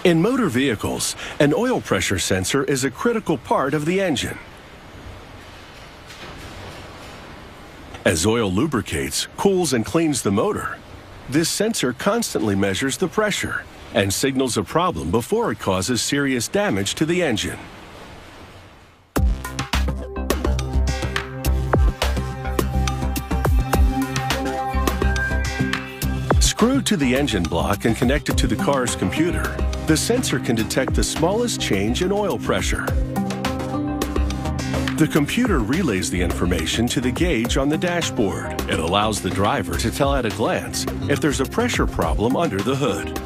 In motor vehicles, an oil pressure sensor is a critical part of the engine. As oil lubricates, cools, and cleans the motor, this sensor constantly measures the pressure and signals a problem before it causes serious damage to the engine. Screwed to the engine block and connected to the car's computer, the sensor can detect the smallest change in oil pressure. The computer relays the information to the gauge on the dashboard. It allows the driver to tell at a glance if there's a pressure problem under the hood.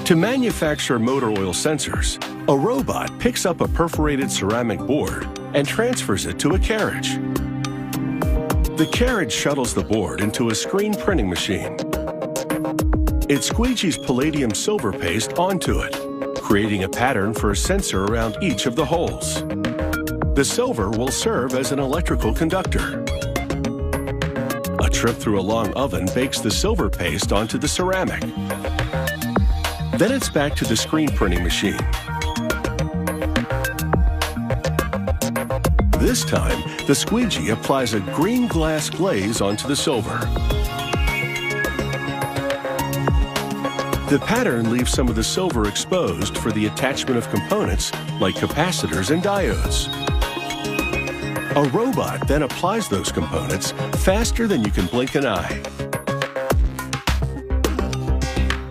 To manufacture motor oil sensors, a robot picks up a perforated ceramic board and transfers it to a carriage. The carriage shuttles the board into a screen printing machine. It squeegees palladium silver paste onto it, creating a pattern for a sensor around each of the holes. The silver will serve as an electrical conductor. A trip through a long oven bakes the silver paste onto the ceramic. Then it's back to the screen printing machine. This time, the squeegee applies a green glass glaze onto the silver. The pattern leaves some of the silver exposed for the attachment of components like capacitors and diodes. A robot then applies those components faster than you can blink an eye.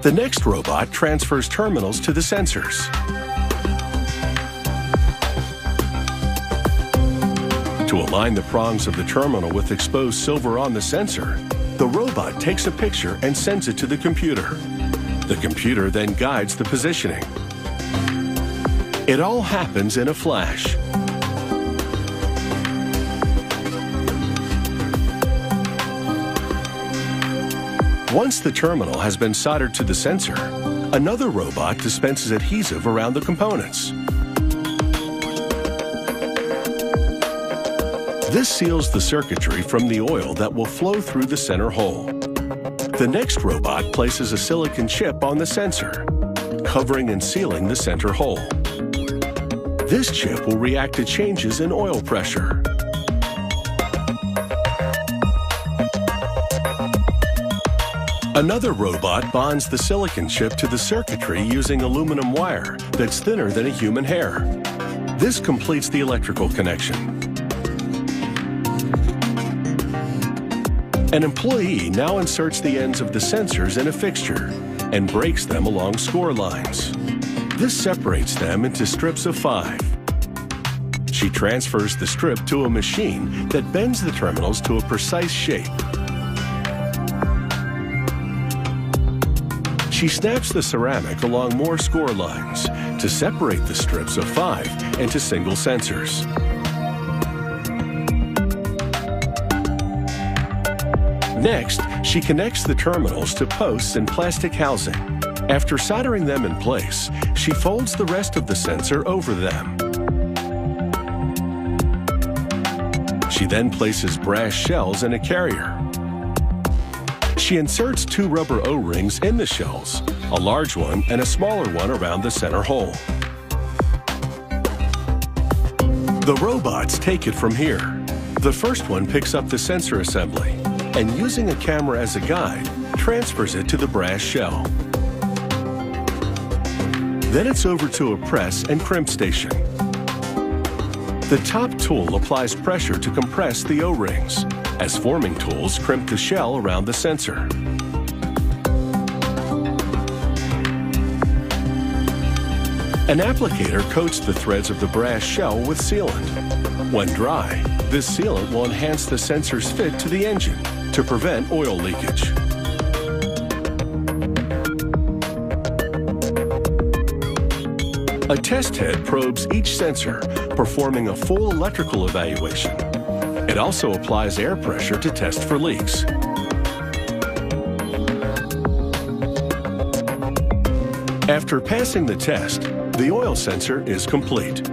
The next robot transfers terminals to the sensors. To align the prongs of the terminal with exposed silver on the sensor, the robot takes a picture and sends it to the computer. The computer then guides the positioning. It all happens in a flash. Once the terminal has been soldered to the sensor, another robot dispenses adhesive around the components. This seals the circuitry from the oil that will flow through the center hole. The next robot places a silicon chip on the sensor, covering and sealing the center hole. This chip will react to changes in oil pressure. Another robot bonds the silicon chip to the circuitry using aluminum wire that's thinner than a human hair. This completes the electrical connection. An employee now inserts the ends of the sensors in a fixture and breaks them along score lines. This separates them into strips of 5. She transfers the strip to a machine that bends the terminals to a precise shape. She snaps the ceramic along more score lines to separate the strips of 5 into single sensors. Next, she connects the terminals to posts and plastic housing. After soldering them in place, she folds the rest of the sensor over them. She then places brass shells in a carrier. She inserts 2 rubber O-rings in the shells, a large one and a smaller one around the center hole. The robots take it from here. The first one picks up the sensor assembly and, using a camera as a guide, transfers it to the brass shell. Then it's over to a press and crimp station. The top tool applies pressure to compress the O-rings, as forming tools crimp the shell around the sensor. An applicator coats the threads of the brass shell with sealant. When dry, this sealant will enhance the sensor's fit to the engine to prevent oil leakage. A test head probes each sensor, performing a full electrical evaluation. It also applies air pressure to test for leaks. After passing the test, the oil sensor is complete.